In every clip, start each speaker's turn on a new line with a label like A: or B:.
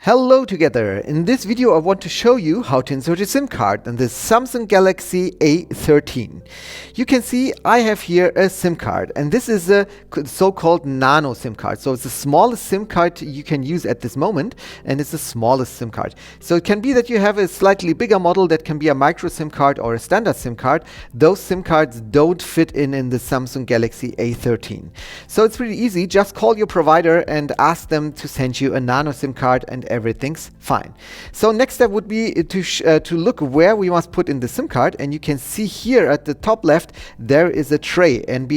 A: Hello together! In this video I want to show you how to insert a SIM card on the Samsung Galaxy A13. You can see I have here a SIM card, and this is a so-called nano SIM card. So it's the smallest SIM card you can use at this moment, and it's the smallest SIM card. So it can be that you have a slightly bigger model that can be a micro SIM card or a standard SIM card. Those SIM cards don't fit in the Samsung Galaxy A13. So it's pretty easy. Just call your provider and ask them to send you a nano SIM card, and everything's fine. So next step would be to look where we must put in the SIM card, and you can see here at the top left there is a tray, and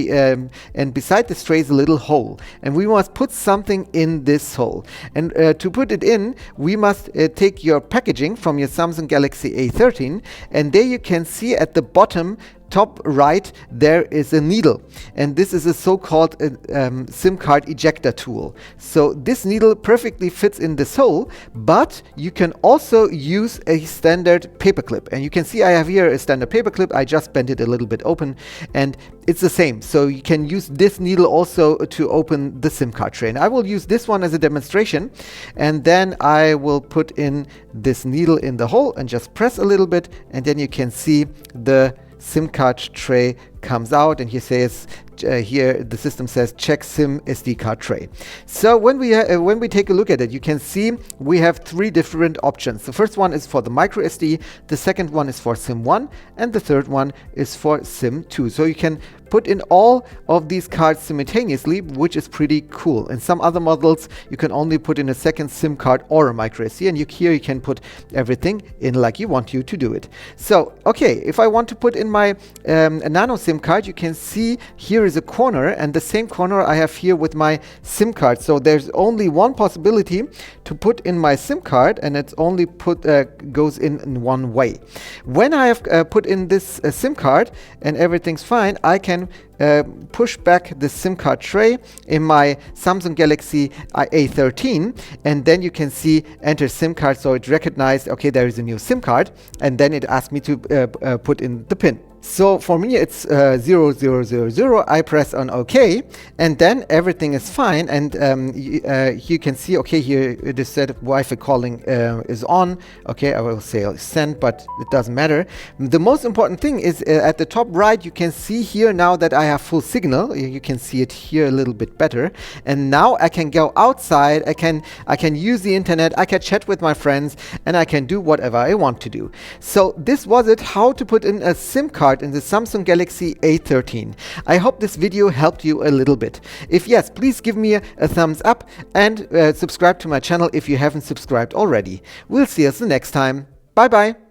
A: beside this tray is a little hole, and we must put something in this hole. And to put it in, we must take your packaging from your Samsung Galaxy A13, and there you can see at the bottom top right there is a needle, and this is a so-called SIM card ejector tool. So this needle perfectly fits in this hole, but you can also use a standard paperclip, and you can see I have here a standard paperclip. I just bent it a little bit open, and it's the same. So you can use this needle also to open the SIM card tray, and I will use this one as a demonstration, and then I will put in this needle in the hole and just press a little bit, and then you can see the SIM card tray comes out, and here the system says check SIM SD card tray. So when we take a look at it, you can see we have three different options. The first one is for the micro SD, the second one is for SIM 1, and the third one is for SIM 2. So you can put in all of these cards simultaneously, which is pretty cool. In some other models you can only put in a second SIM card or a micro SD, and here you can put everything in like you want to do it. So okay, if I want to put in my a nano SIM card, you can see here is a corner, and the same corner I have here with my SIM card. So there's only one possibility to put in my SIM card, and it's only goes in one way. When I have put in this SIM card and everything's fine, I can push back the SIM card tray in my Samsung Galaxy A13, and then you can see enter SIM card. So it recognized, okay, there is a new SIM card, and then it asked me to put in the pin. So for me it's 0000. I press on OK, and then everything is fine, and you can see, okay, here it is said Wi-Fi calling is on. Okay, I will say send, but it doesn't matter. The most important thing is at the top right, you can see here now that I have full signal. You can see it here a little bit better, and now I can go outside, I can use the internet, I can chat with my friends, and I can do whatever I want to do. So this was it, how to put in a SIM card in the Samsung Galaxy A13. I hope this video helped you a little bit. If yes, please give me a thumbs up, and subscribe to my channel if you haven't subscribed already. We'll see us the next time. Bye bye.